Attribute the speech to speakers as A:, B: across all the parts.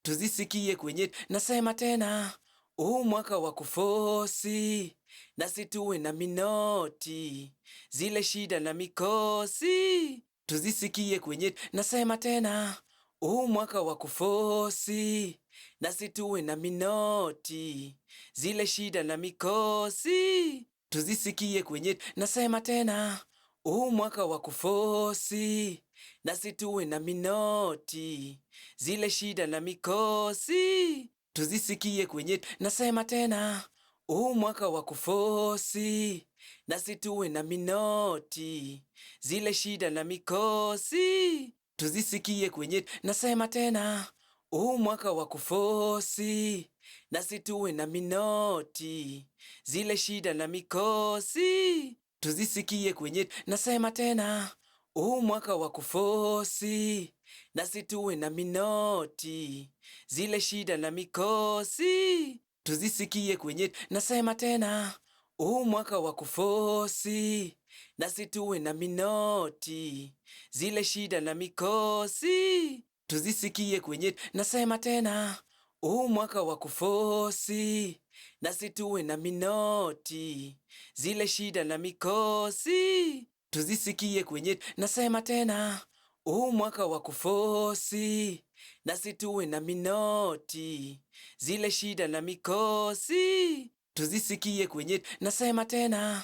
A: tuzisikie kwenye. Nasema tena, mwaka wa kufosi, nasi tuwe na minoti, zile shida na mikosi tuzisikie kwenye. Nasema tena, mwaka wa kufosi, nasi tuwe na minoti, zile shida na mikosi tuzisikie kwenye. Nasema tena, mwaka wa kufosi, nasi tuwe na minoti, zile shida na mikosi tuzisikie kwenye. Nasema tena, mwaka wa kufosi, nasi tuwe na minoti, zile shida na mikosi tuzisikie kwenye. Nasema tena, mwaka wa kufosi, nasi tuwe na minoti, zile shida na mikosi tuzisikie kwenye. Nasema tena, mwaka wa kufosi, nasi tuwe na minoti, zile shida na mikosi tuzisikie kwenye. Nasema tena, mwaka wa kufosi, nasi tuwe na minoti, zile shida na mikosi tuzisikie kwenye. Nasema tena, mwaka wa kufosi, nasi tuwe na minoti, zile shida na mikosi tuzisikie kwenye. Nasema tena, mwaka wa kufosi, nasi tuwe na minoti, zile shida na mikosi tuzisikie kwenye. Nasema tena,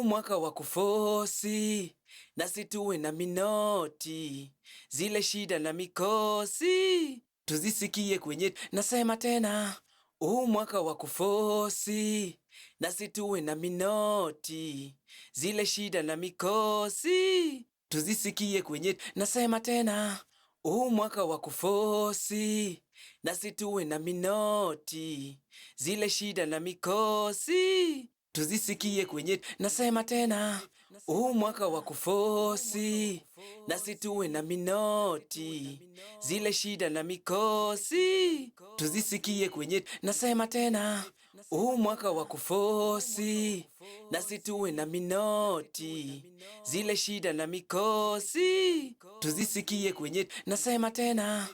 A: mwaka wa kufosi, nasi tuwe na minoti, zile shida na mikosi tuzisikie kwenye. Nasema tena, mwaka wa kufosi, nasi tuwe na minoti, zile shida na mikosi tuzisikie kwenye. Nasema tena, mwaka wa kufosi, nasi tuwe na minoti, zile shida na mikosi tuzisikie kwenye. Nasema tena, mwaka wa kufosi, nasi tuwe na minoti, zile shida na mikosi tuzisikie kwenye. Nasema tena, mwaka wa kufosi, nasi tuwe na minoti, zile shida na mikosi tuzisikie kwenye. Nasema tena,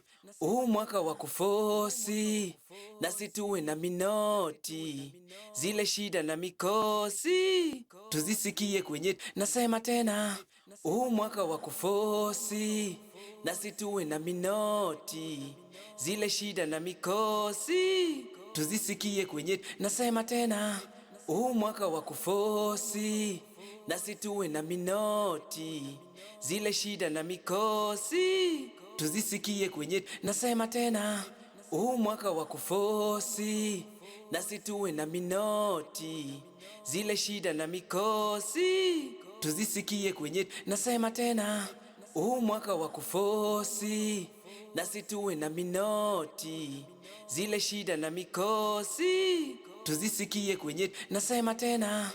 A: mwaka wa kufosi, nasi tuwe na minoti, zile shida na mikosi tuzisikie kwenye. Nasema tena, mwaka wa kufosi, nasi tuwe na minoti, zile shida na mikosi tuzisikie kwenye. Nasema tena, mwaka wa kufosi, nasi tuwe na minoti, zile shida na mikosi tuzisikie kwenye. Nasema tena, mwaka wa kufosi, nasi tuwe na minoti, zile shida na mikosi tuzisikie kwenye. Nasema tena, mwaka wa kufosi, nasi tuwe na minoti, zile shida na mikosi tuzisikie kwenye. Nasema tena,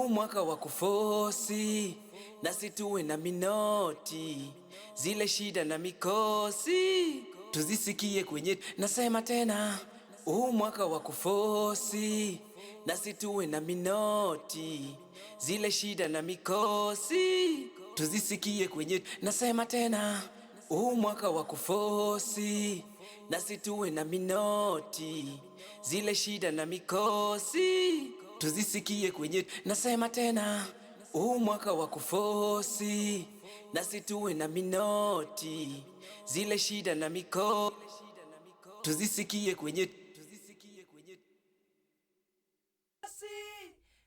A: mwaka wa kufosi, nasi tuwe na minoti, zile shida na mikosi tuzisikie kwenye. Nasema tena, mwaka wa kufosi, nasi tuwe na minoti, zile shida na mikosi tuzisikie kwenye. Nasema tena, mwaka wa kufosi, nasi tuwe na minoti, zile shida na mikosi tuzisikie kwenye. Nasema tena, mwaka wa kufosi, nasi tuwe na minoti, zile shida na mikosi tuzisikie kwenye.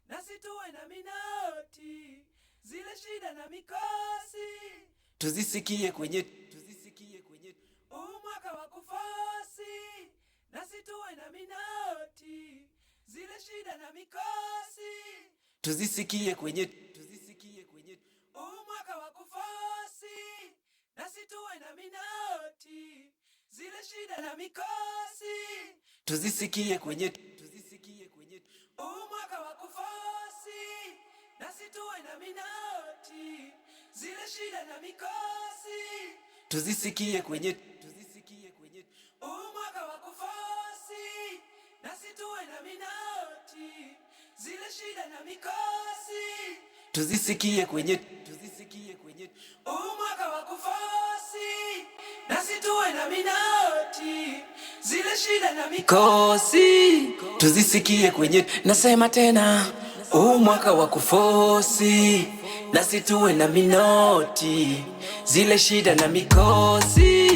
A: Nasi tuwe na minoti, zile shida na mikosi tuzisikie kwenye. Mwaka wa kufosi, nasi tuwe na minoti, zile shida na mikosi tuzisikie kwenye. Mwaka wa kufosi, nasi tuwe na minoti, zile shida na mikosi tuzisikie kwenye. Mwaka wa kufosi, nasi tuwe na minoti, zile shida na mikosi tuzisikie kwenye. Mwaka wa kufosi, nasi tuwe na minoti, zile shida na mikosi tuzisikie kwenye. Mwaka wa kufosi, nasi tuwe na minoti, zile shida na mikosi tuzisikie kwenye. Nasema tena, mwaka wa kufosi, nasi tuwe na minoti, zile shida na mikosi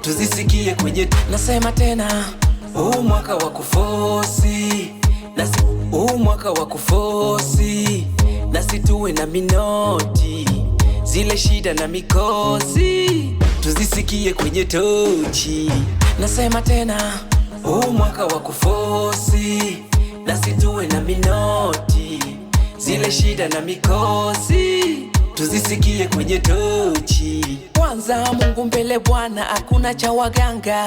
A: tuzisikie kwenye. Nasema tena, mwaka wa kufosi, nasi mwaka wa kufosi, nasi tuwe na minoti, zile shida na mikosi tuzisikie kwenye tochi. Nasema tena, mwaka wa kufosi, nasi tuwe na minoti, zile shida na mikosi tuzisikie kwenye tochi. Kwanza Mungu mbele Bwana, hakuna cha waganga.